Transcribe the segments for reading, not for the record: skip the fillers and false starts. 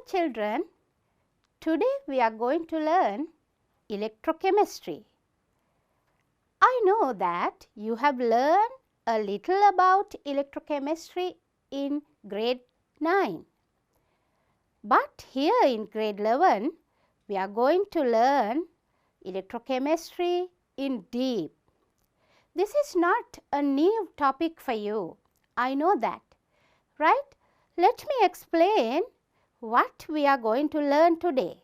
children, today we are going to learn electrochemistry. I know that you have learned a little about electrochemistry in grade 9. But here in grade 11, we are going to learn electrochemistry in deep. This is not a new topic for you. I know that, right? Let me explain what we are going to learn today.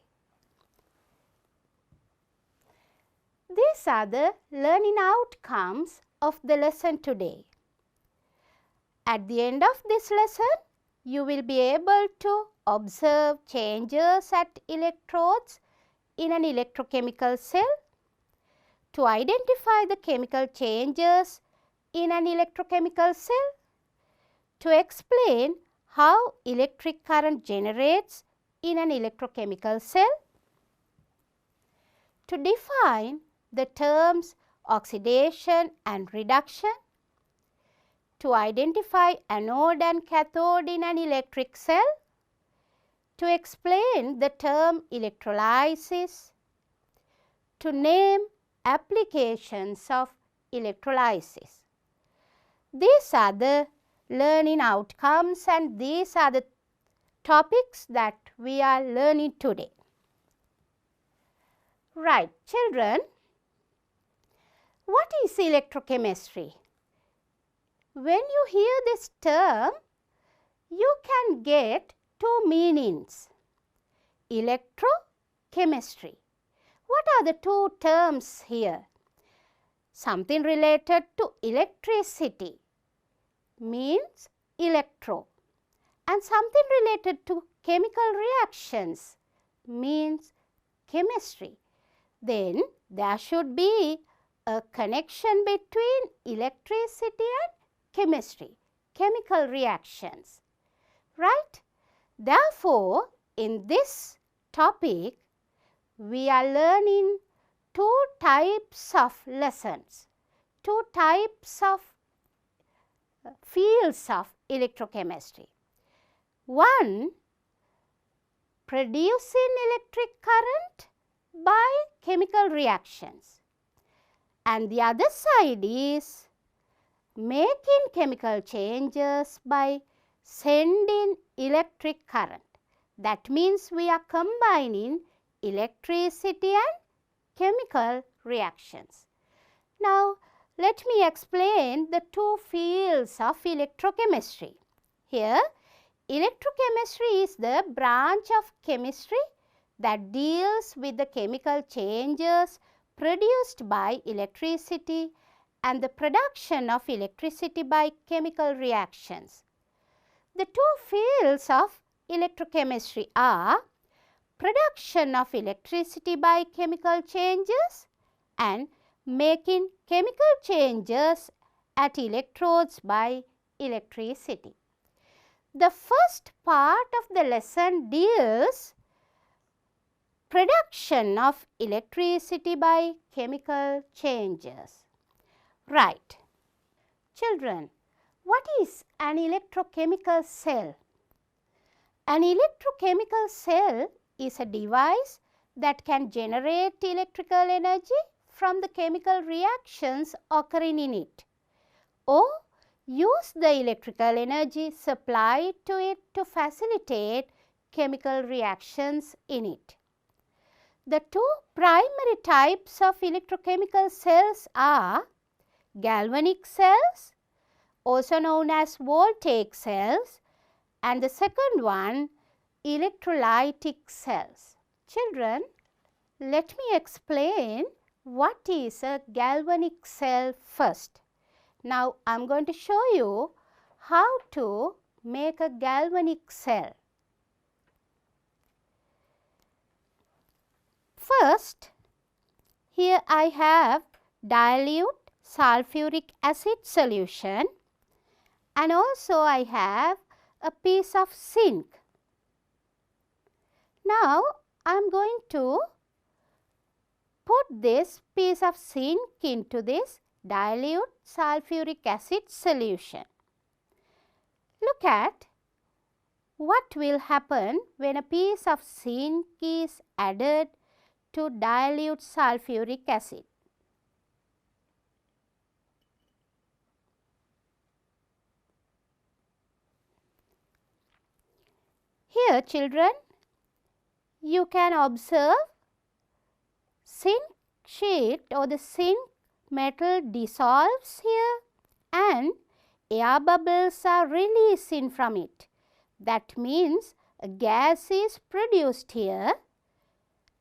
These are the learning outcomes of the lesson today. At the end of this lesson, you will be able to observe changes at electrodes in an electrochemical cell, to identify the chemical changes in an electrochemical cell, to explain how electric current generates in an electrochemical cell, to define the terms oxidation and reduction, to identify anode and cathode in an electric cell, to explain the term electrolysis, to name applications of electrolysis. These are the learning outcomes and these are the topics that we are learning today. Right, children, what is electrochemistry? When you hear this term, you can get two meanings. Electrochemistry. What are the two terms here? Something related to electricity means electro, and something related to chemical reactions means chemistry. Then there should be a connection between electricity and chemistry, chemical reactions, right? Therefore, in this topic, we are learning two types of lessons, two types of fields of electrochemistry. One, producing electric current by chemical reactions, and the other side is making chemical changes by sending electric current. That means we are combining electricity and chemical reactions. Now, let me explain the two fields of electrochemistry. Here, electrochemistry is the branch of chemistry that deals with the chemical changes produced by electricity and the production of electricity by chemical reactions. The two fields of electrochemistry are production of electricity by chemical changes and making chemical changes at electrodes by electricity. The first part of the lesson deals production of electricity by chemical changes. Right. Children, what is an electrochemical cell? An electrochemical cell is a device that can generate electrical energy from the chemical reactions occurring in it, or use the electrical energy supplied to it to facilitate chemical reactions in it. The two primary types of electrochemical cells are galvanic cells, also known as voltaic cells, and the second one, electrolytic cells. Children, let me explain what is a galvanic cell first. Now, I am going to show you how to make a galvanic cell. First, here I have dilute sulfuric acid solution and also I have a piece of zinc. Now, I am going to put this piece of zinc into this dilute sulfuric acid solution. Look at what will happen when a piece of zinc is added to dilute sulfuric acid? Here children, you can observe zinc sheet or the zinc metal dissolves here and air bubbles are releasing from it. That means a gas is produced here.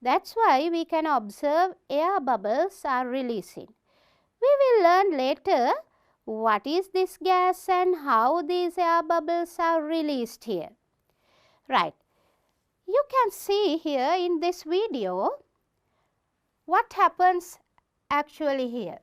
That's why we can observe air bubbles are releasing. We will learn later what is this gas and how these air bubbles are released here. Right. You can see here in this video what happens actually here.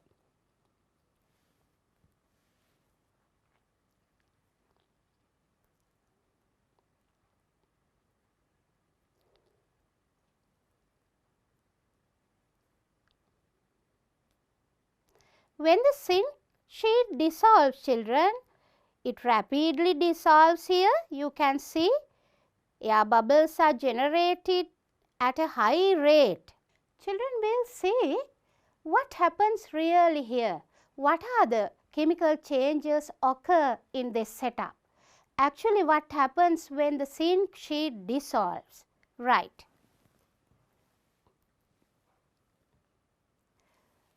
When the zinc sheet dissolves children, it rapidly dissolves here. You can see air bubbles are generated at a high rate. Children will see what happens really here. What are the chemical changes occur in this setup? Actually, what happens when the zinc sheet dissolves? Right.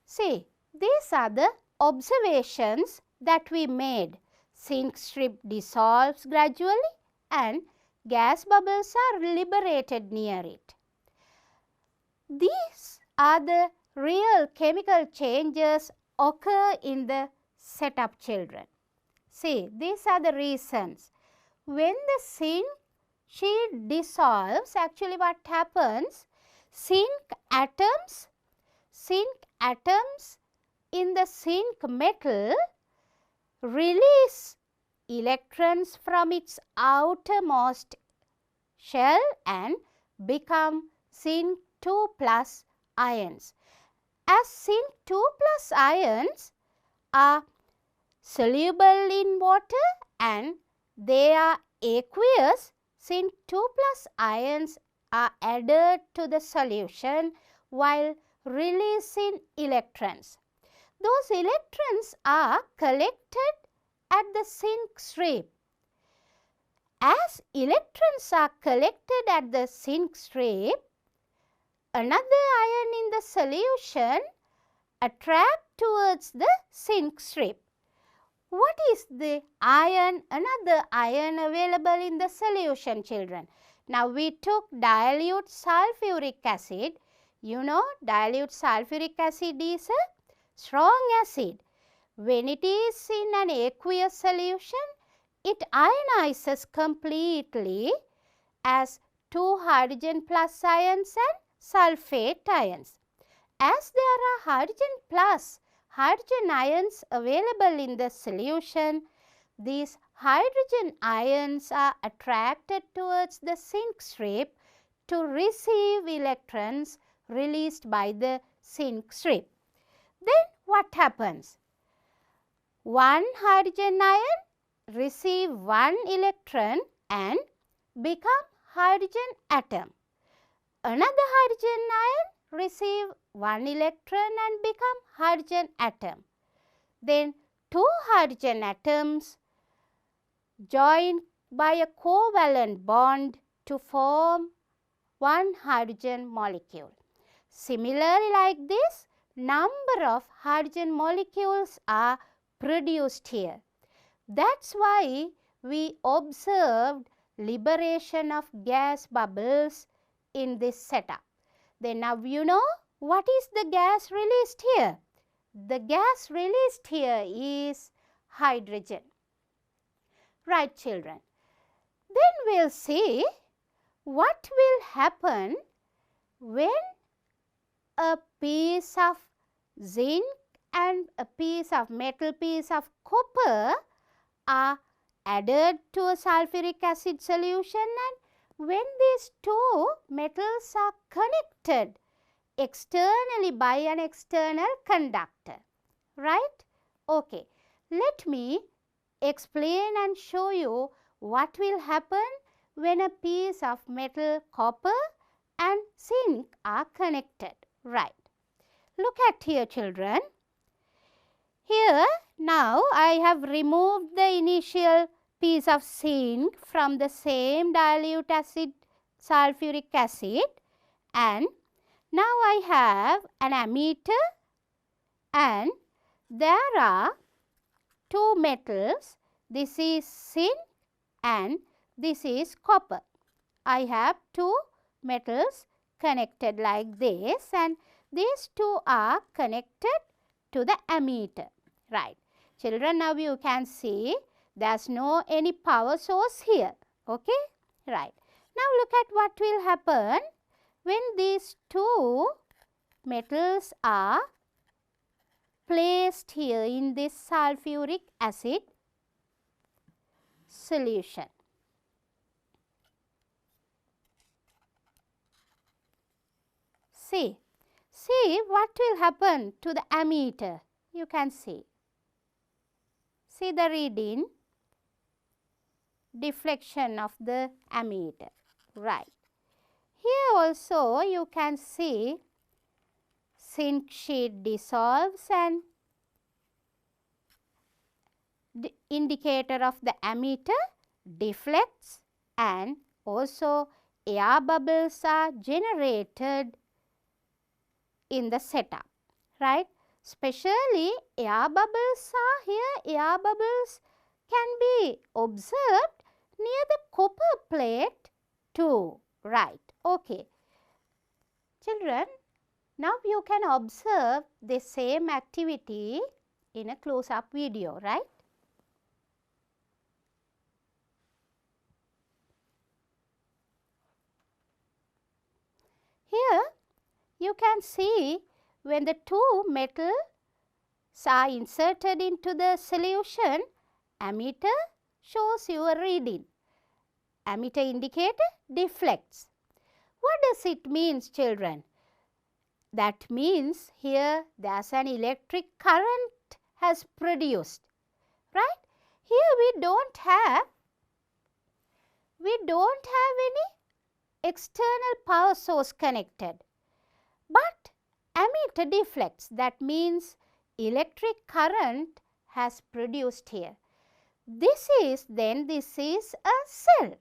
See, these are the observations that we made. Zinc strip dissolves gradually and gas bubbles are liberated near it. These are the real chemical changes occur in the setup children. See, these are the reasons. When the zinc sheet dissolves, actually what happens? Zinc atoms in the zinc metal release electrons from its outermost shell and become zinc 2 plus ions. As zinc 2 plus ions are soluble in water and they are aqueous, zinc 2 plus ions are added to the solution while releasing electrons. Those electrons are collected at the zinc strip. As electrons are collected at the zinc strip, another ion in the solution attract towards the zinc strip. What is the ion, another ion available in the solution children? Now we took dilute sulfuric acid. You know dilute sulfuric acid is a strong acid. When it is in an aqueous solution, it ionizes completely as 2 hydrogen plus ions and sulfate ions. As there are hydrogen plus hydrogen ions available in the solution, these hydrogen ions are attracted towards the zinc strip to receive electrons released by the zinc strip. Then what happens? One hydrogen ion receive one electron and become hydrogen atom. Another hydrogen ion receive one electron and become hydrogen atom. Then two hydrogen atoms join by a covalent bond to form one hydrogen molecule. Similarly, like this, number of hydrogen molecules are produced here. That's why we observed liberation of gas bubbles in this setup. Then now you know what is the gas released here? The gas released here is hydrogen. Right children. Then we'll see what will happen when a piece of zinc and a piece of metal piece of copper are added to a sulfuric acid solution, and when these two metals are connected externally by an external conductor, right? Okay, let me explain and show you what will happen when a piece of metal, copper and zinc are connected. Right. Look at here, children. Here now I have removed the initial piece of zinc from the same dilute acid, sulfuric acid, and now I have an ammeter and there are two metals. This is zinc and this is copper. I have two metals connected like this and these two are connected to the ammeter. Right. Children, now you can see there is no any power source here. Okay. Right. Now look at what will happen when these two metals are placed here in this sulfuric acid solution. See what will happen to the ammeter. You can see the reading, deflection of the ammeter. Right. Here also you can see zinc sheet dissolves and the indicator of the ammeter deflects and also air bubbles are generated in the setup. Right. Especially air bubbles are here. Air bubbles can be observed near the copper plate too. Right. Okay. Children, now you can observe the same activity in a close-up video, right? Here you can see when the two metals are inserted into the solution, ammeter shows your reading. Ammeter indicator deflects. What does it mean, children? That means here there is an electric current has produced, right? Here we don't have any external power source connected, but ammeter deflects. That means electric current has produced here. This is a cell.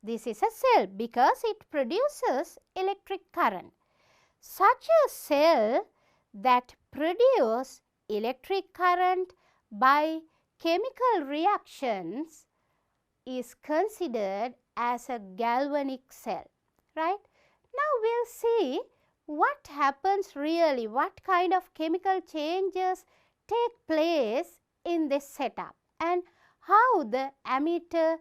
This is a cell because it produces electric current. Such a cell that produces electric current by chemical reactions is considered as a galvanic cell, right? Now we'll see what happens really, what kind of chemical changes take place in this setup and how the ammeter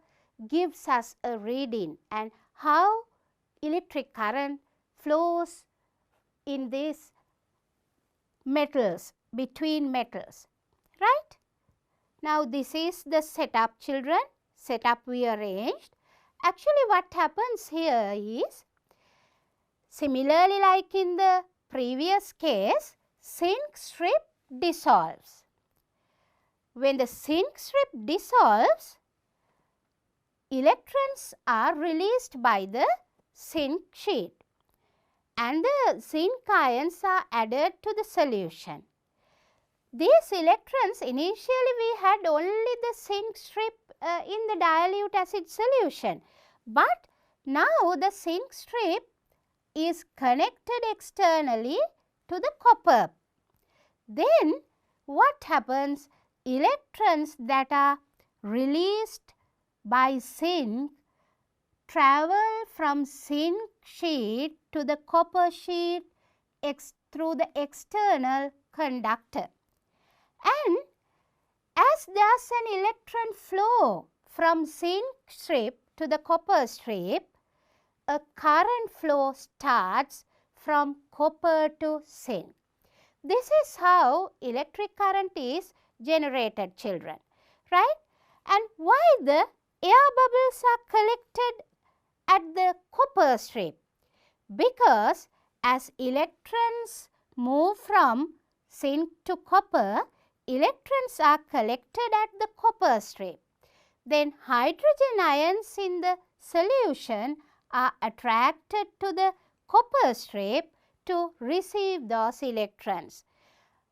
gives us a reading and how electric current flows in these metals, between metals, right? Now this is the setup, children, setup we arranged. Actually what happens here is, similarly like in the previous case, zinc strip dissolves. When the zinc strip dissolves, electrons are released by the zinc sheet and the zinc ions are added to the solution. These electrons, initially we had only the zinc strip in the dilute acid solution, but now the zinc strip is connected externally to the copper. Then what happens? Electrons that are released by zinc travel from zinc sheet to the copper sheet through the external conductor. And as there is an electron flow from zinc strip to the copper strip, a current flow starts from copper to zinc. This is how electric current is generated, children, right? And why the air bubbles are collected at the copper strip? Because as electrons move from zinc to copper, electrons are collected at the copper strip. Then hydrogen ions in the solution are attracted to the copper strip to receive those electrons.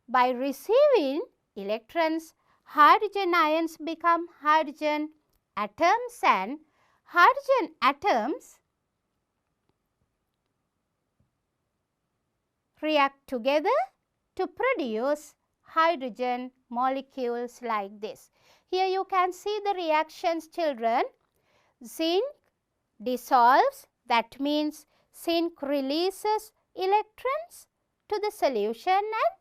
By receiving electrons, hydrogen ions become hydrogen atoms, and hydrogen atoms react together to produce hydrogen molecules like this. Here you can see the reactions, children. Zinc dissolves, that means zinc releases electrons to the solution and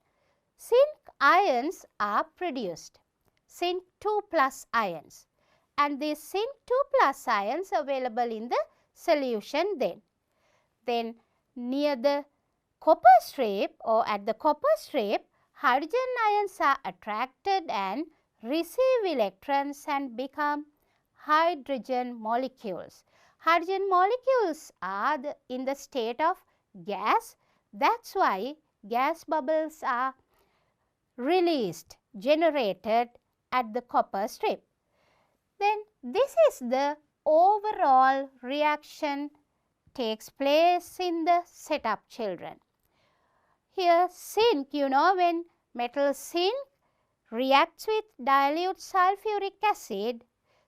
zinc ions are produced, zinc 2 plus ions, and these zinc 2 plus ions available in the solution then. Then near the copper strip or at the copper strip, hydrogen ions are attracted and receive electrons and become hydrogen molecules. Hydrogen molecules are in the state of gas. That's why gas bubbles are released, generated at the copper strip. Then this is the overall reaction takes place in the setup, children. Here zinc, when metal zinc reacts with dilute sulfuric acid,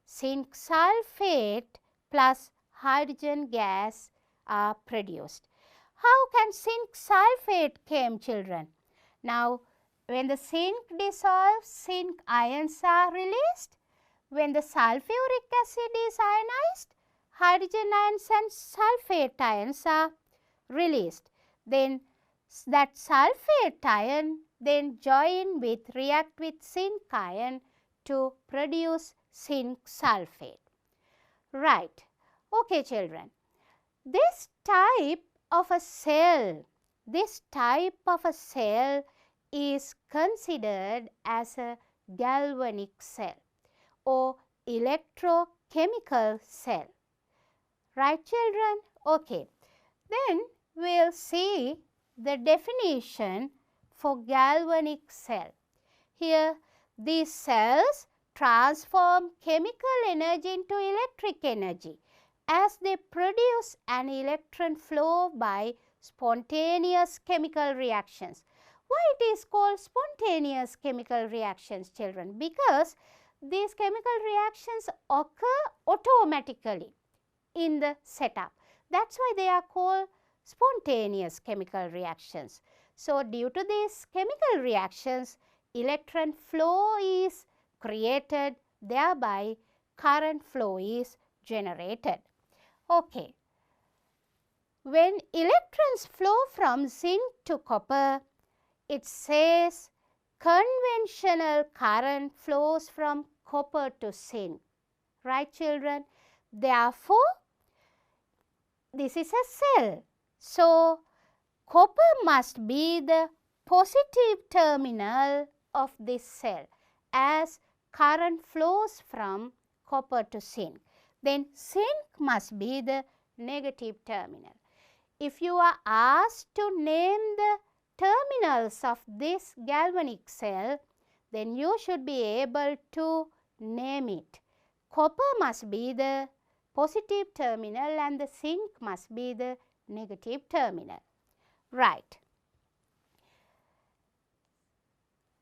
zinc sulfate plus hydrogen gas are produced. How can zinc sulfate came, children? Now, when the zinc dissolves, zinc ions are released. When the sulfuric acid is ionized, hydrogen ions and sulfate ions are released. Then that sulfate ion then react with zinc ion to produce zinc sulfate. Right. Okay, children. This type of a cell is considered as a galvanic cell or electrochemical cell. Right, children? Okay. Then we will see the definition for galvanic cell. Here these cells transform chemical energy into electric energy as they produce an electron flow by spontaneous chemical reactions. Why it is called spontaneous chemical reactions, children? Because these chemical reactions occur automatically in the setup. That's why they are called spontaneous chemical reactions. So, due to these chemical reactions, electron flow is created, thereby current flow is generated. Okay. When electrons flow from zinc to copper, it says conventional current flows from copper to zinc. Right, children? Therefore, this is a cell. So, copper must be the positive terminal of this cell as current flows from copper to zinc. Then zinc must be the negative terminal. If you are asked to name the terminals of this galvanic cell, then you should be able to name it. Copper must be the positive terminal and the zinc must be the negative terminal. Right.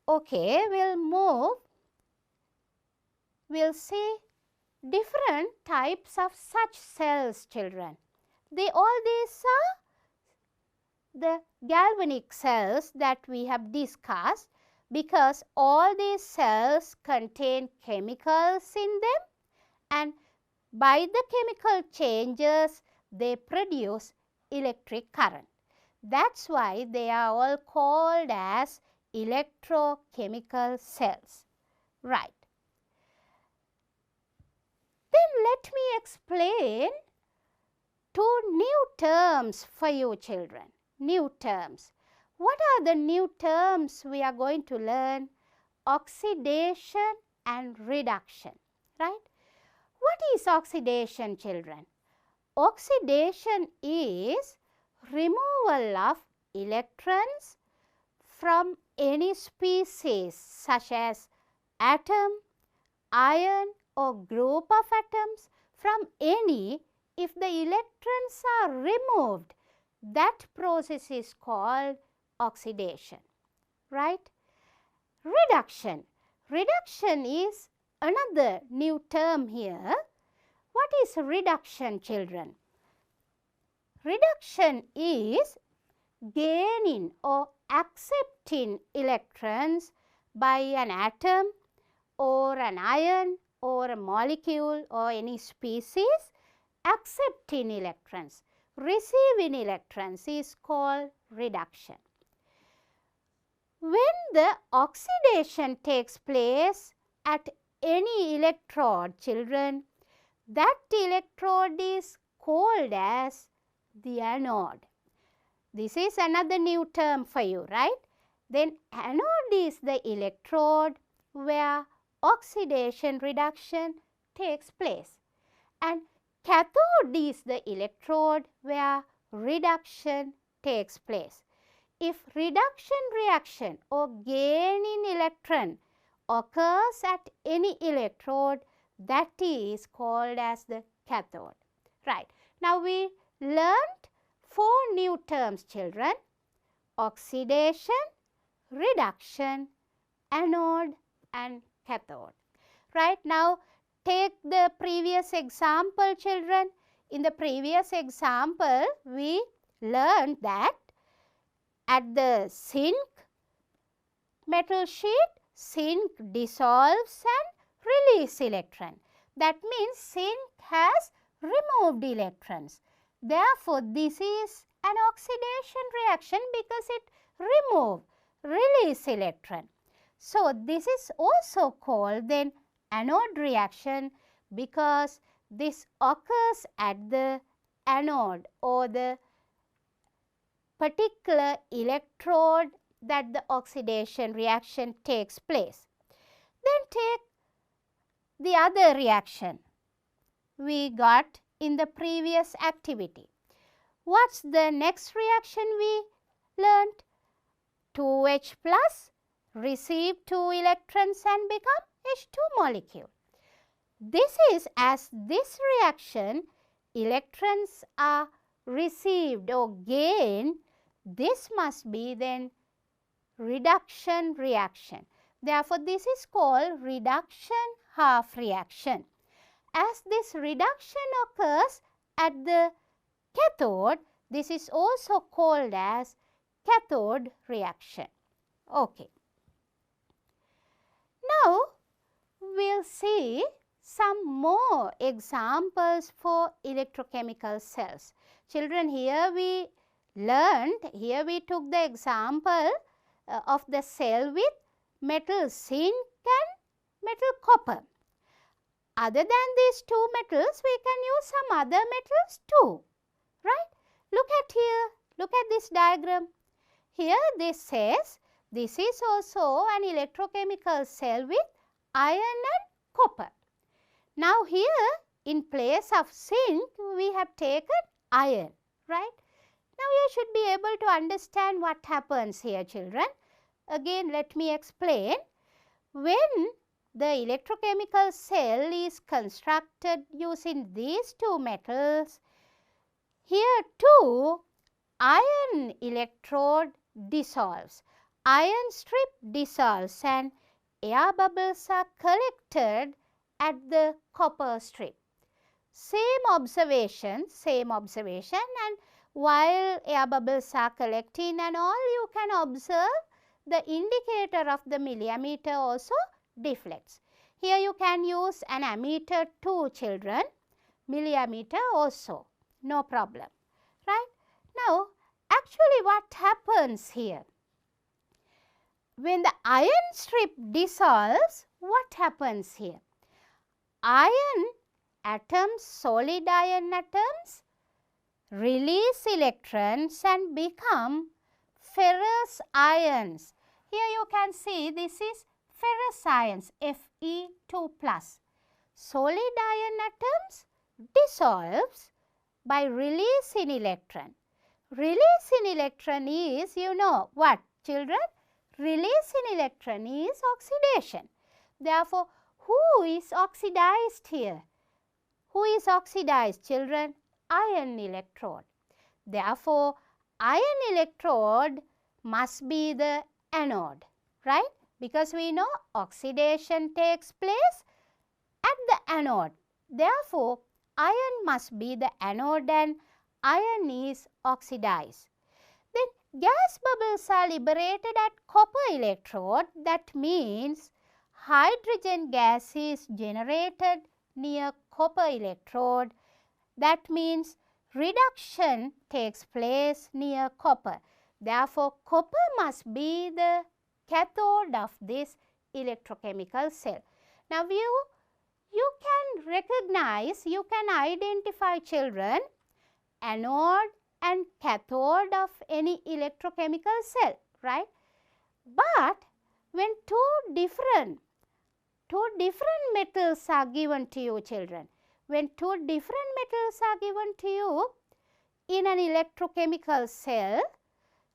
Okay, we'll move. We'll see different types of such cells, children. All these are the galvanic cells that we have discussed, because all these cells contain chemicals in them, and by the chemical changes they produce electric current. That's why they are all called as electrochemical cells. Right. Then let me explain two new terms for you, children. New terms. What are the new terms we are going to learn? Oxidation and reduction. Right? What is oxidation, children? Oxidation is removal of electrons from any species such as atom, ion or group of atoms from any if the electrons are removed, that process is called oxidation, right? Reduction. Reduction is another new term here. What is reduction, children? Reduction is gaining or accepting electrons by an atom or an ion or a molecule or any species. Accepting electrons, receiving electrons is called reduction. When the oxidation takes place at any electrode, children, that electrode is called as the anode. This is another new term for you, right? Then anode is the electrode where oxidation reduction takes place, and cathode is the electrode where reduction takes place. If reduction reaction or gain in electron occurs at any electrode, that is called as the cathode. Right. Now, we learnt 4 new terms, children: oxidation, reduction, anode and cathode. Right. Now, take the previous example, children. In the previous example, we learned that at the zinc metal sheet, zinc dissolves and releases electron. That means zinc has removed electrons. Therefore, this is an oxidation reaction because it release electron. So, this is also called then anode reaction because this occurs at the anode or the particular electrode that the oxidation reaction takes place. Then take the other reaction we got in the previous activity. What's the next reaction we learnt? 2H plus receive 2 electrons and become H2 molecule. This is, as this reaction electrons are received or gained, this must be then reduction reaction. Therefore, this is called reduction half reaction. As this reduction occurs at the cathode, this is also called as cathode reaction. Okay. Now, we will see some more examples for electrochemical cells. Children, here we took the example of the cell with metal zinc and metal copper. Other than these 2 metals, we can use some other metals too, right? Look at here, look at this diagram. Here this says this is also an electrochemical cell with iron and copper. Now, here in place of zinc, we have taken iron, right? Now, you should be able to understand what happens here, children. Again, let me explain. When the electrochemical cell is constructed using these 2 metals, here too iron electrode dissolves. Iron strip dissolves and air bubbles are collected at the copper strip. Same observation, and while air bubbles are collecting and all, you can observe the indicator of the millimeter also deflects. Here you can use an ammeter too, children, millimeter also, no problem, right? Now, actually what happens here? When the iron strip dissolves, what happens here? Iron atoms, solid iron atoms, release electrons and become ferrous ions. Here you can see this is ferrous ions, Fe2+. Solid iron atoms dissolves by releasing electron. Releasing electron is, you know what, children? Releasing electron is oxidation. Therefore, who is oxidized here? Who is oxidized, children? iron electrode. Therefore, iron electrode must be the anode, right? Because we know oxidation takes place at the anode. Therefore, iron must be the anode and iron is oxidized. Then gas bubbles are liberated at copper electrode. That means hydrogen gas is generated near copper electrode. That means reduction takes place near copper. Therefore, copper must be the cathode of this electrochemical cell. Now, you can recognize, you can identify, children, anode and cathode of any electrochemical cell, right? But when two different metals are given to you, children, when two different metals are given to you in an electrochemical cell,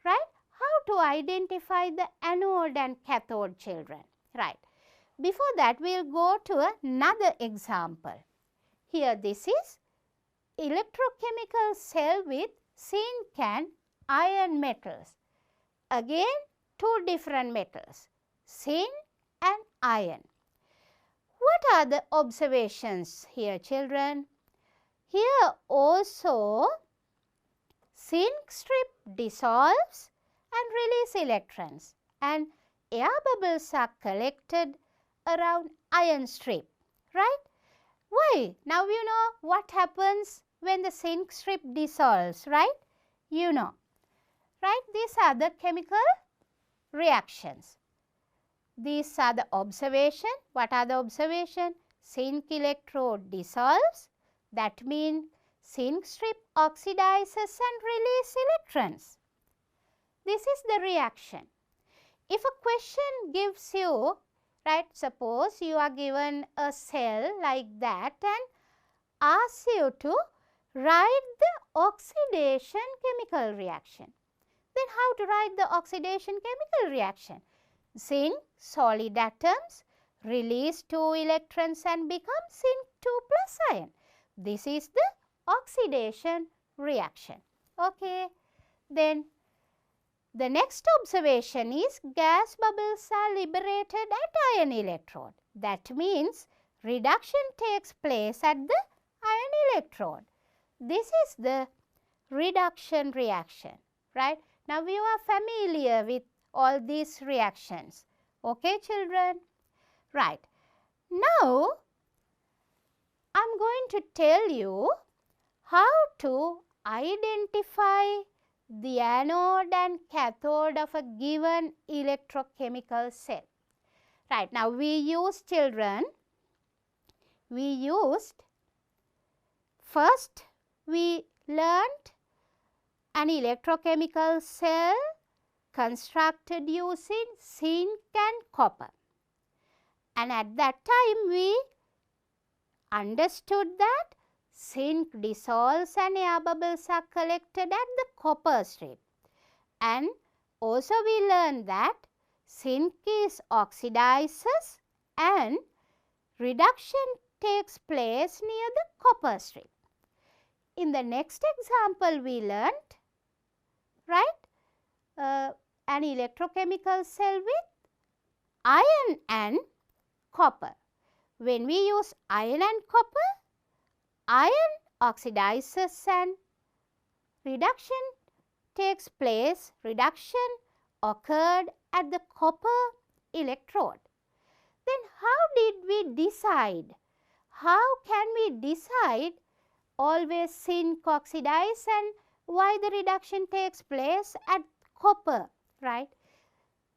right? How to identify the anode and cathode, children, right? Before that, we will go to another example. Here this is electrochemical cell with zinc and iron metals. Again, two different metals, zinc and iron. What are the observations here, children? Here also zinc strip dissolves and release electrons, and air bubbles are collected around iron strip, right? Why? Now you know what happens when the zinc strip dissolves, right? You know, right? These are the chemical reactions. These are the observation. What are the observation? Zinc electrode dissolves. That means zinc strip oxidizes and release electrons. This is the reaction. If a question gives you, right, suppose you are given a cell like that and asks you to write the oxidation chemical reaction. Then how to write the oxidation chemical reaction? Zinc solid atoms release 2 electrons and become zinc 2 plus ion. This is the oxidation reaction. Okay. Then the next observation is gas bubbles are liberated at iron electrode. That means reduction takes place at the iron electrode. This is the reduction reaction, right? Now you are familiar with all these reactions. Okay, children? Right. Now I am going to tell you how to identify the anode and cathode of a given electrochemical cell. Right. Now we used, children, first we learnt an electrochemical cell constructed using zinc and copper. And at that time we understood that zinc dissolves and air bubbles are collected at the copper strip. And also we learned that zinc is oxidizes and reduction takes place near the copper strip. In the next example we learnt, right, an electrochemical cell with iron and copper. When we use iron and copper, iron oxidizes and reduction takes place, reduction occurred at the copper electrode. Then how did we decide? How can we decide always zinc oxidize and why the reduction takes place at copper, right?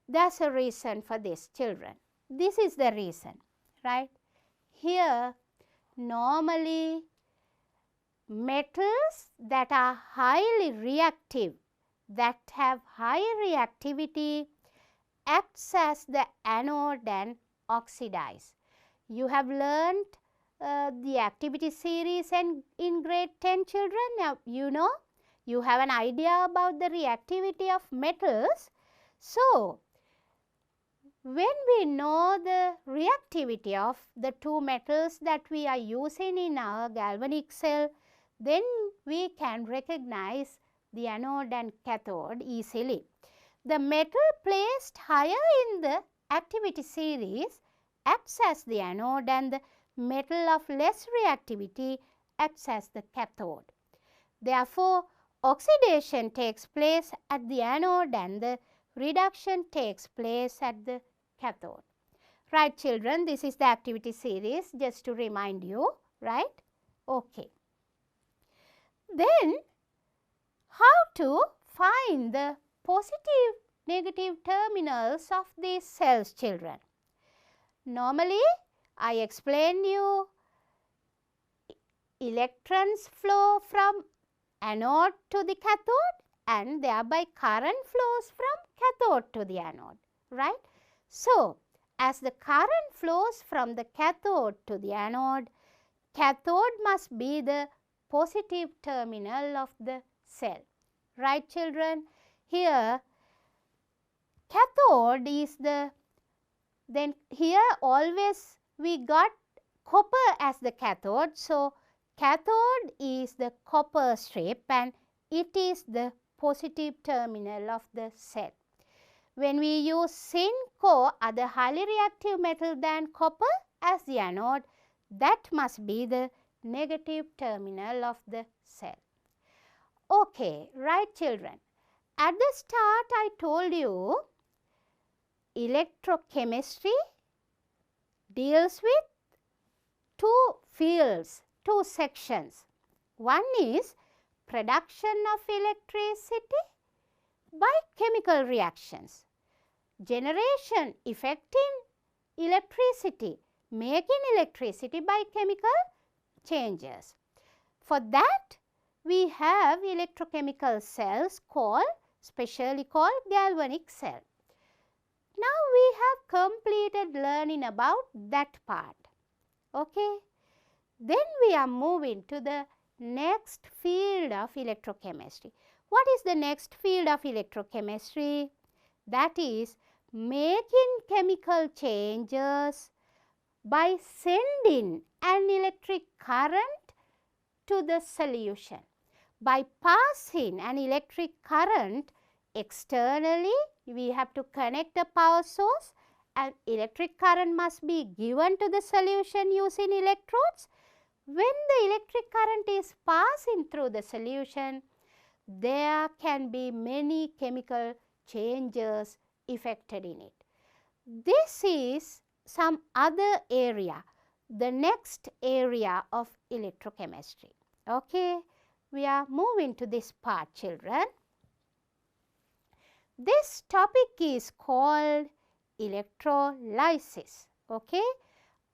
There's a reason for this, children. This is the reason, right? Here normally metals that are highly reactive, that have high reactivity, acts as the anode and oxidize. You have learnt the activity series and in grade 10, children. Now you know, you have an idea about the reactivity of metals. So when we know the reactivity of the two metals that we are using in our galvanic cell, then we can recognize the anode and cathode easily. The metal placed higher in the activity series acts as the anode and the metal of less reactivity acts as the cathode. Therefore, oxidation takes place at the anode and the reduction takes place at the cathode. Right, children, this is the activity series, just to remind you, right? Okay. Then, how to find the positive negative terminals of these cells, children? Normally, I explained you electrons flow from anode to the cathode and thereby current flows from cathode to the anode, right? So, as the current flows from the cathode to the anode, cathode must be the positive terminal of the cell, right, children? Here, cathode is the, then here always we got copper as the cathode. So, cathode is the copper strip and it is the positive terminal of the cell. When we use zinc or other highly reactive metal than copper as the anode, that must be the negative terminal of the cell. Okay, right, children. At the start I told you electrochemistry deals with two fields, two sections. One is production of electricity by chemical reactions, generation affecting electricity, making electricity by chemical changes. For that, we have electrochemical cells specially called galvanic cell. Now, we have completed learning about that part. Okay. Then we are moving to the next field of electrochemistry. What is the next field of electrochemistry? That is making chemical changes by sending an electric current to the solution. By passing an electric current externally, we have to connect a power source and electric current must be given to the solution using electrodes. When the electric current is passing through the solution, there can be many chemical changes effected in it. This is some other area, the next area of electrochemistry. Okay, we are moving to this part, children. This topic is called electrolysis. Okay,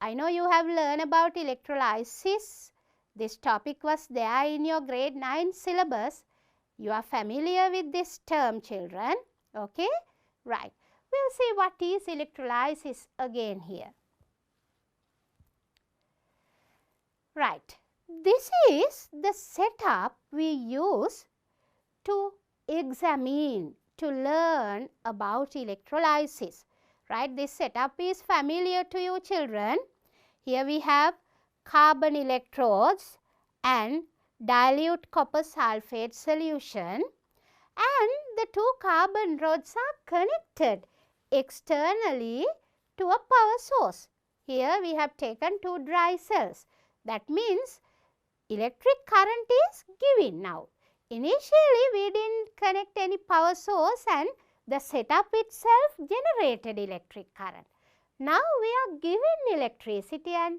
I know you have learned about electrolysis. This topic was there in your grade 9 syllabus. You are familiar with this term, children. Okay, right. We'll see what is electrolysis again here. Right. This is the setup we use to examine, to learn about electrolysis. Right. This setup is familiar to you, children. Here we have carbon electrodes and dilute copper sulfate solution, and the two carbon rods are connected externally to a power source. Here we have taken two dry cells. That means electric current is given now. Initially we didn't connect any power source and the setup itself generated electric current. Now we are given electricity and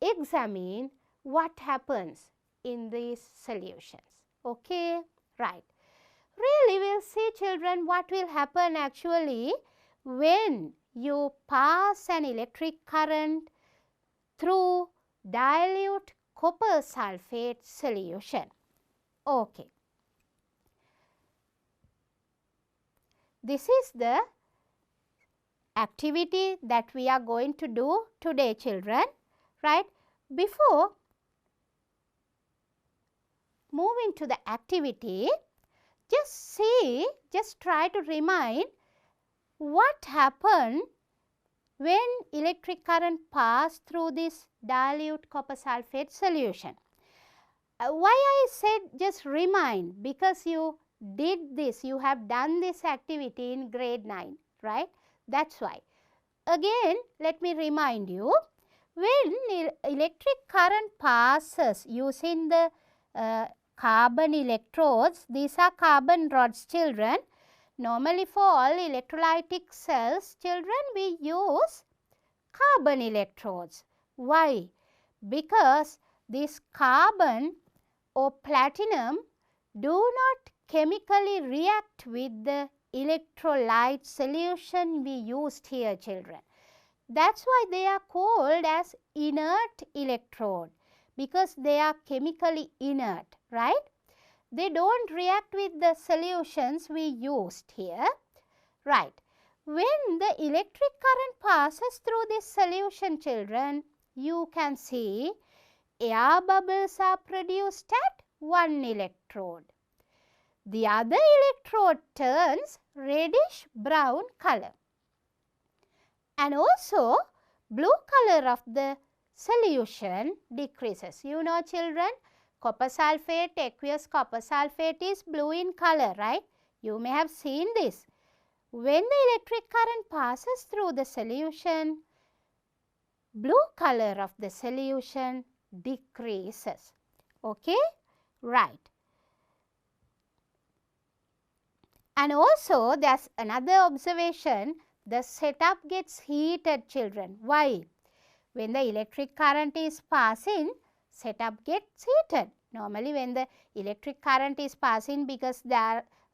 examine what happens in these solutions. Okay, right. Really, we will see, children, what will happen actually when you pass an electric current through dilute copper sulfate solution. Okay. This is the activity that we are going to do today, children, right? Before moving to the activity, just try to remind what happened when electric current passed through this dilute copper sulfate solution. Why I said just remind? Because you did this, you have done this activity in grade 9, right? That's why. Again, let me remind you, when electric current passes using the carbon electrodes, these are carbon rods, children. Normally for all electrolytic cells, children, we use carbon electrodes. Why? Because this carbon or platinum do not chemically react with the electrolyte solution we used here, children. That's why they are called as inert electrode, because they are chemically inert, right? They don't react with the solutions we used here, right? When the electric current passes through this solution, children, you can see air bubbles are produced at one electrode. The other electrode turns reddish brown color. And also blue color of the solution decreases. You know, children, copper sulphate, aqueous copper sulphate is blue in color, right? You may have seen this. When the electric current passes through the solution, blue color of the solution decreases. Okay? Right. And also there's another observation, the setup gets heated, children. Why? When the electric current is passing, setup gets heated. Normally when the electric current is passing, because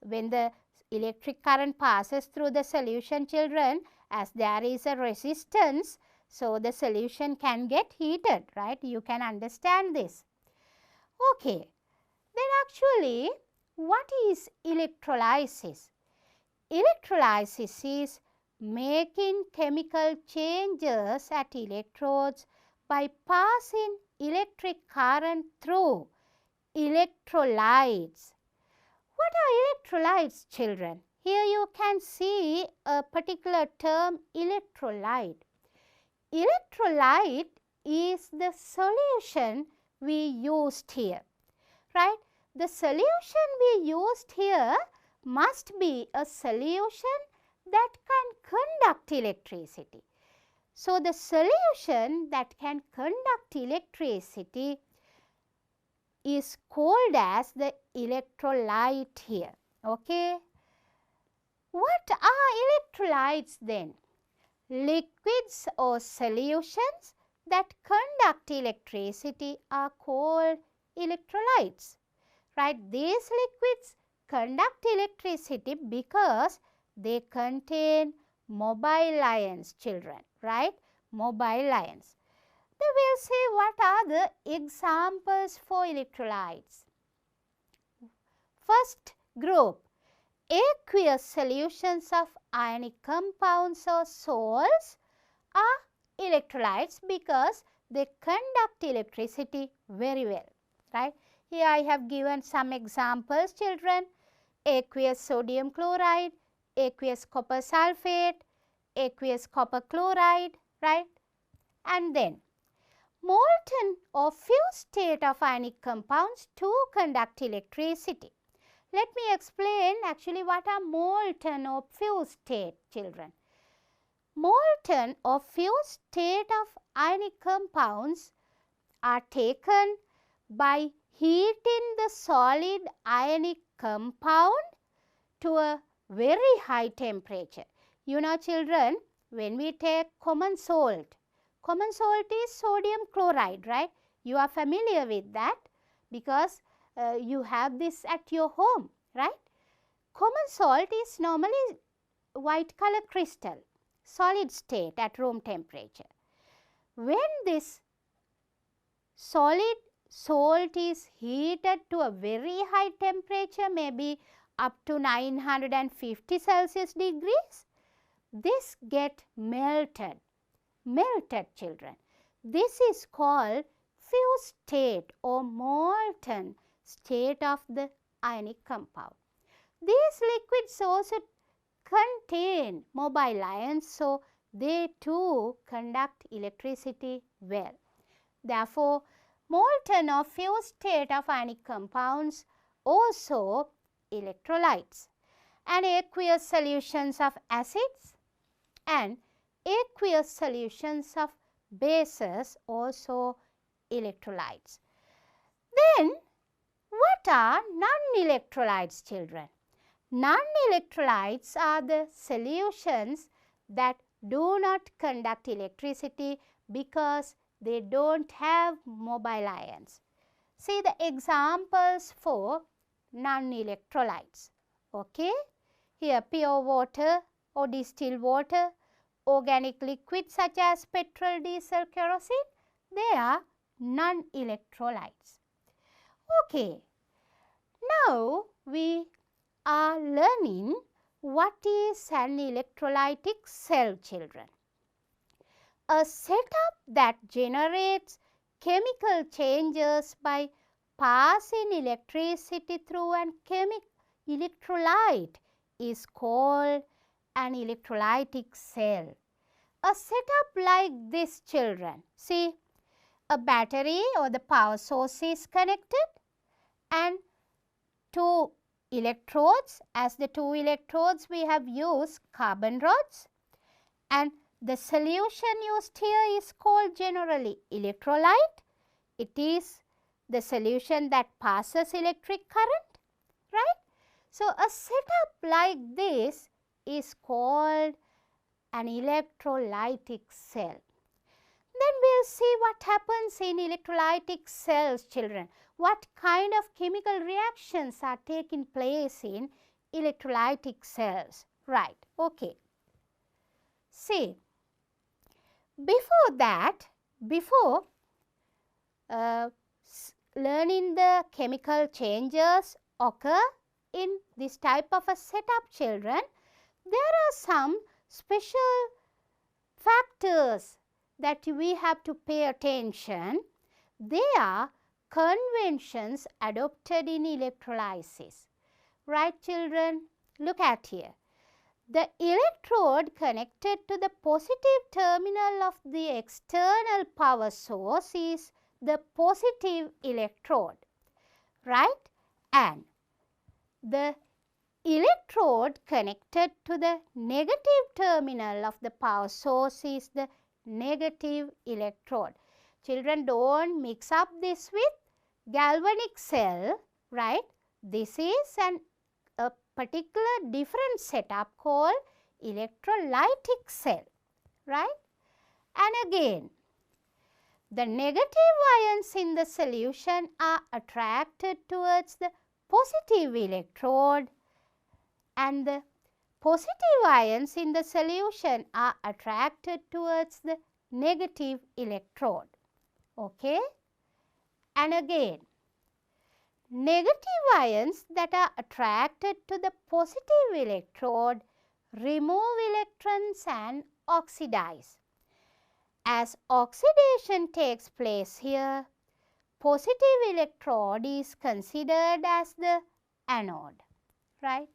when the electric current passes through the solution, children, as there is a resistance, so the solution can get heated, right? You can understand this. Okay. Then actually, what is electrolysis? Electrolysis is making chemical changes at electrodes by passing electric current through electrolytes. What are electrolytes, children? Here you can see a particular term, electrolyte. Electrolyte is the solution we used here, right? The solution we used here must be a solution that can conduct electricity. So, the solution that can conduct electricity is called as the electrolyte here. Okay. What are electrolytes then? Liquids or solutions that conduct electricity are called electrolytes. Right? These liquids conduct electricity because they contain mobile ions, children. Right? Mobile ions. Then we will see what are the examples for electrolytes. First group, aqueous solutions of ionic compounds or salts are electrolytes because they conduct electricity very well, right? Here I have given some examples, children. Aqueous sodium chloride, aqueous copper sulphate, aqueous copper chloride, right? And then molten or fused state of ionic compounds to conduct electricity. Let me explain actually what are molten or fused state, children. Molten or fused state of ionic compounds are taken by heating the solid ionic compound to a very high temperature. You know, children, when we take common salt is sodium chloride, right? You are familiar with that because you have this at your home, right? Common salt is normally white color crystal, solid state at room temperature. When this solid salt is heated to a very high temperature, maybe up to 950 Celsius degrees, this get melted, children. This is called fused state or molten state of the ionic compound. These liquids also contain mobile ions, so they too conduct electricity well. Therefore, molten or fused state of ionic compounds, also electrolytes, and aqueous solutions of acids and aqueous solutions of bases, also electrolytes. Then what are non-electrolytes, children? Non-electrolytes are the solutions that do not conduct electricity because they don't have mobile ions. See the examples for non-electrolytes. Okay? Here pure water or distilled water, organic liquids such as petrol, diesel, kerosene, they are non-electrolytes. Okay. Now we are learning what is an electrolytic cell, children. A setup that generates chemical changes by passing electricity through an electrolyte is called an electrolytic cell. A setup like this, children. See, a battery or the power source is connected and two electrodes. As the two electrodes we have used carbon rods, and the solution used here is called generally electrolyte. It is the solution that passes electric current, right? So, a setup like this is called an electrolytic cell. Then we will see what happens in electrolytic cells, children. What kind of chemical reactions are taking place in electrolytic cells, right? Okay. See, before that, before learning the chemical changes occur in this type of a setup, children, there are some special factors that we have to pay attention. They are conventions adopted in electrolysis. Right, children? Look at here. The electrode connected to the positive terminal of the external power source is the positive electrode, right? And the electrode connected to the negative terminal of the power source is the negative electrode. Children, don't mix up this with galvanic cell, right? This is a particular different setup called electrolytic cell, right? And again, the negative ions in the solution are attracted towards the positive electrode, and the positive ions in the solution are attracted towards the negative electrode. Okay? And again, negative ions that are attracted to the positive electrode remove electrons and oxidize. As oxidation takes place here, positive electrode is considered as the anode, right?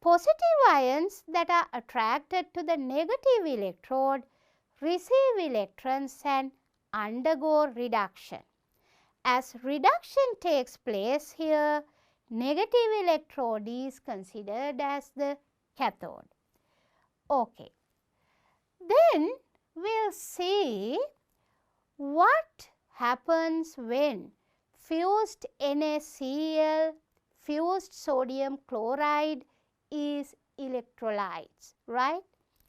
Positive ions that are attracted to the negative electrode receive electrons and undergo reduction. As reduction takes place here, negative electrode is considered as the cathode. Okay. Then we will see what happens when fused NaCl, fused sodium chloride is electrolytes, right?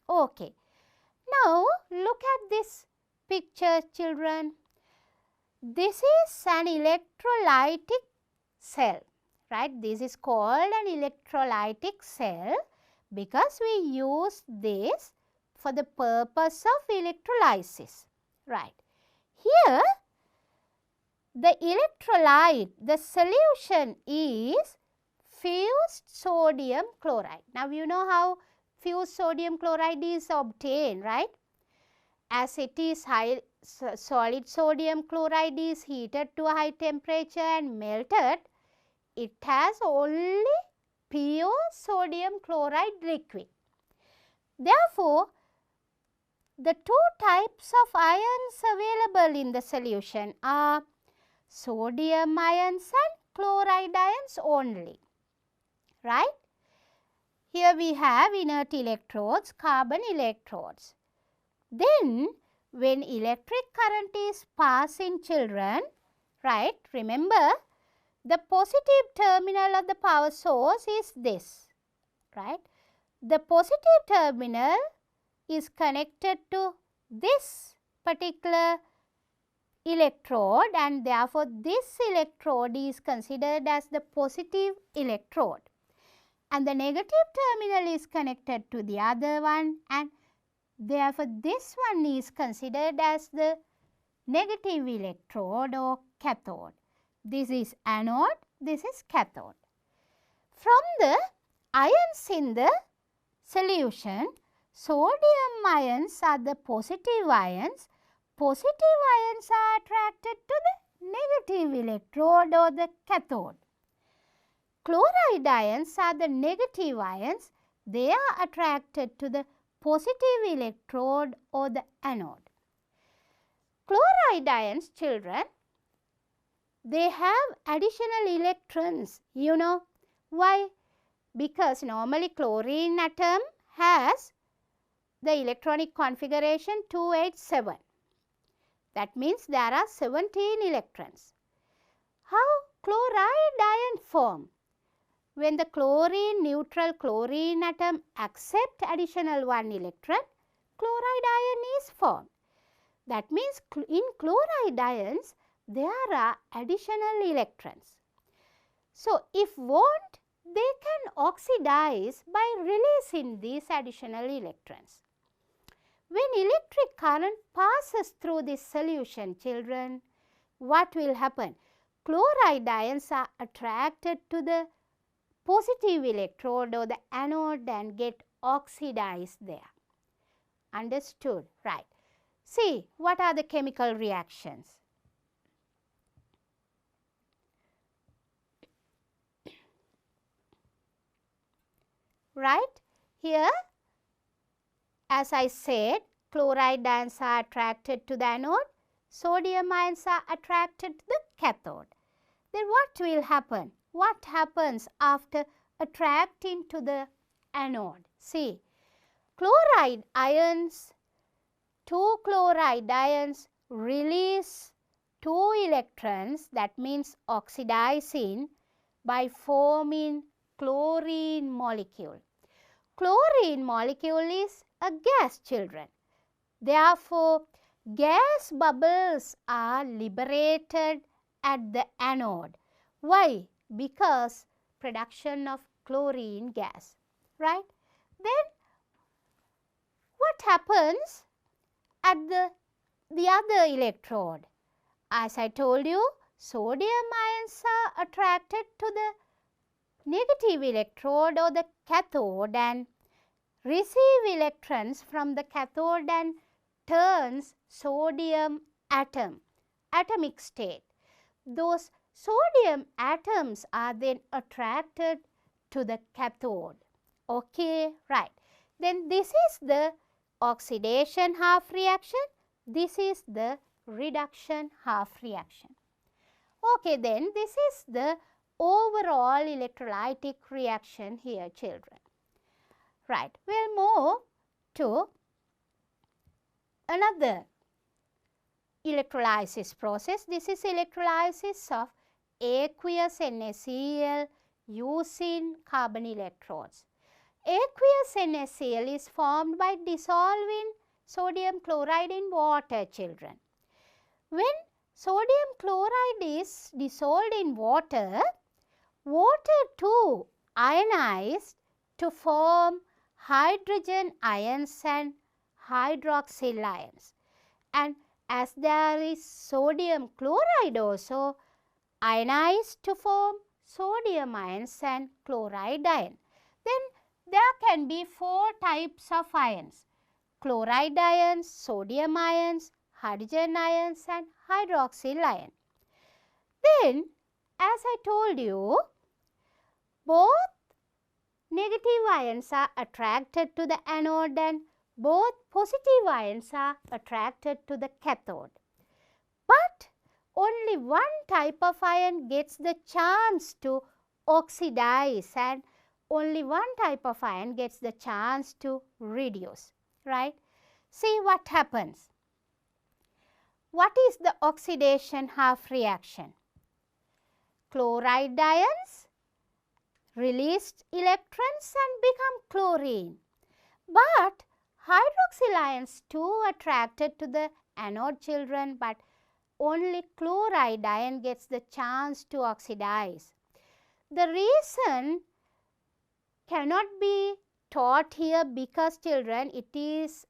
Okay. Now, look at this picture, children. This is an electrolytic cell, right? This is called an electrolytic cell because we use this for the purpose of electrolysis, right? Here, the electrolyte, the solution is fused sodium chloride. Now, you know how fused sodium chloride is obtained, right? As it is solid sodium chloride is heated to a high temperature and melted, it has only pure sodium chloride liquid. Therefore, the two types of ions available in the solution are sodium ions and chloride ions only, right? Here we have inert electrodes, carbon electrodes. Then when electric current is passing, children, right, remember the positive terminal of the power source is this, right? The positive terminal is connected to this particular electrode, and therefore this electrode is considered as the positive electrode, and the negative terminal is connected to the other one, and therefore this one is considered as the negative electrode or cathode. This is anode, this is cathode. From the ions in the solution, sodium ions are the positive ions. Positive ions are attracted to the negative electrode or the cathode. Chloride ions are the negative ions. They are attracted to the positive electrode or the anode. Chloride ions, children, they have additional electrons. You know why? Because normally chlorine atom has the electronic configuration 287. That means there are 17 electrons. How chloride ion form? When the chlorine neutral chlorine atom accept additional 1 electron, chloride ion is formed. That means in chloride ions there are additional electrons. So if want, they can oxidize by releasing these additional electrons. When electric current passes through this solution, children, what will happen? Chloride ions are attracted to the positive electrode or the anode and get oxidized there. Understood? Right. See, what are the chemical reactions? Right? Here, as I said, chloride ions are attracted to the anode, sodium ions are attracted to the cathode. Then what will happen? What happens after attracting to the anode? See, chloride ions, 2 chloride ions release 2 electrons, that means oxidizing by forming chlorine molecule. Chlorine molecule is a gas, children. Therefore, gas bubbles are liberated at the anode. Why? Because production of chlorine gas, right? Then what happens at the other electrode? As I told you, sodium ions are attracted to the negative electrode or the cathode and receive electrons from the cathode and turns sodium atom, atomic state. Those sodium atoms are then attracted to the cathode. Okay, right. Then this is the oxidation half reaction. This is the reduction half reaction. Okay, then this is the overall electrolytic reaction here, children. Right, we'll move to another electrolysis process. This is electrolysis of aqueous NaCl using carbon electrodes. Aqueous NaCl is formed by dissolving sodium chloride in water, children. When sodium chloride is dissolved in water, water too ionized to form hydrogen ions and hydroxyl ions. And as there is sodium chloride also ionized to form sodium ions and chloride ion. Then there can be 4 types of ions: chloride ions, sodium ions, hydrogen ions and hydroxyl ion. Then as I told you, both negative ions are attracted to the anode and both positive ions are attracted to the cathode. But only one type of ion gets the chance to oxidize and only one type of ion gets the chance to reduce, right? See what happens. What is the oxidation half reaction? Chloride ions released electrons and become chlorine. But hydroxyl ions too attracted to the anode, children, but only chloride ion gets the chance to oxidize. The reason cannot be taught here because, children, it is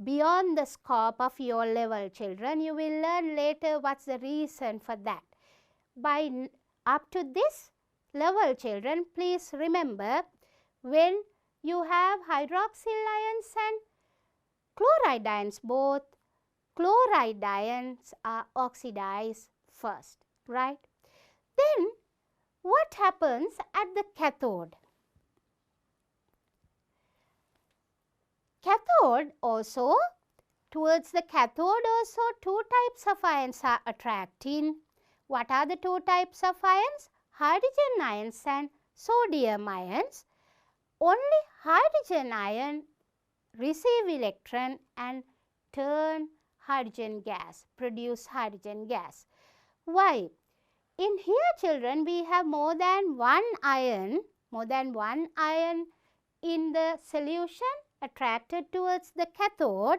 beyond the scope of your level, children. You will learn later what's the reason for that. By up to this level, children, please remember, when you have hydroxyl ions and chloride ions, both chloride ions are oxidized first, right? Then what happens at the cathode? Cathode also, towards the cathode also two types of ions are attracting. What are the two types of ions? Hydrogen ions and sodium ions. Only hydrogen ion receive electron and turn hydrogen gas, produce hydrogen gas. Why? In here, children, we have more than one ion in the solution attracted towards the cathode.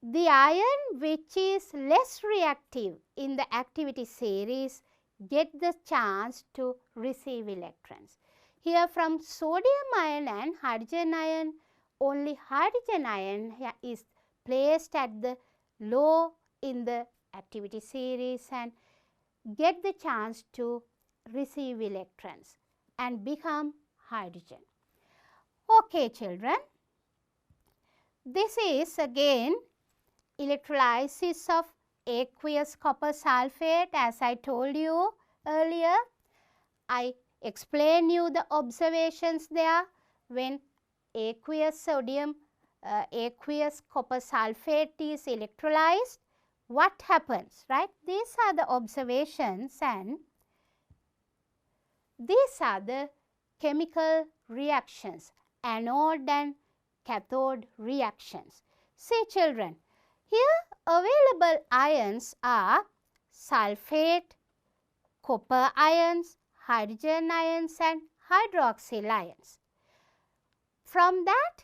The ion which is less reactive in the activity series get the chance to receive electrons. Here from sodium ion and hydrogen ion, only hydrogen ion is placed at the low in the activity series and get the chance to receive electrons and become hydrogen. Okay, children, this is again electrolysis of aqueous copper sulfate. As I told you earlier, I explained you the observations there. When aqueous copper sulfate is electrolyzed, what happens, right? These are the observations and these are the chemical reactions, anode and cathode reactions. See, children, here available ions are sulfate, copper ions, hydrogen ions and hydroxyl ions. From that,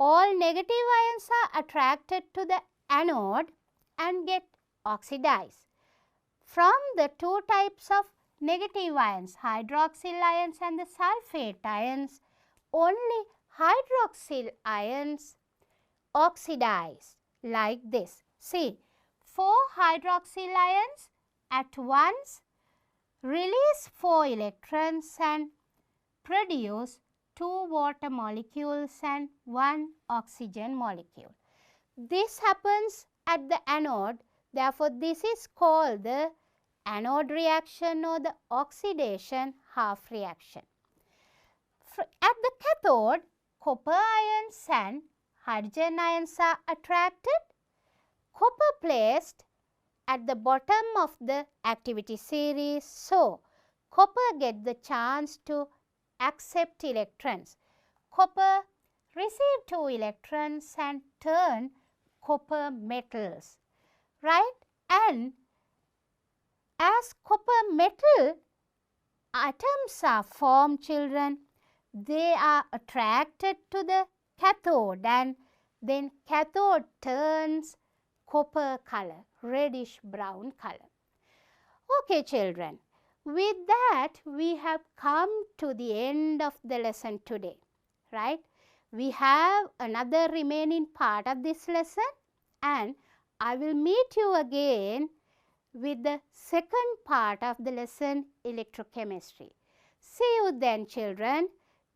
all negative ions are attracted to the anode and get oxidized. From the two types of negative ions, hydroxyl ions and the sulfate ions, only hydroxyl ions oxidize like this. See, 4 hydroxyl ions at once release 4 electrons and produce 2 water molecules and 1 oxygen molecule. This happens at the anode. Therefore, this is called the anode reaction or the oxidation half reaction. At the cathode, copper ions and hydrogen ions are attracted. Copper placed at the bottom of the activity series. So, copper get the chance to accept electrons. Copper receive 2 electrons and turn copper metals, right? And as copper metal atoms are formed, children, they are attracted to the cathode and then cathode turns copper color, reddish brown color. Okay, children, with that we have come to the end of the lesson today, right? We have another remaining part of this lesson and I will meet you again with the second part of the lesson, electrochemistry. See you then, children.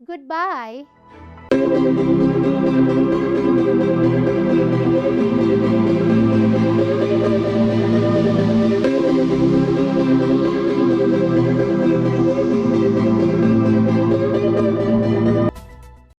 Goodbye.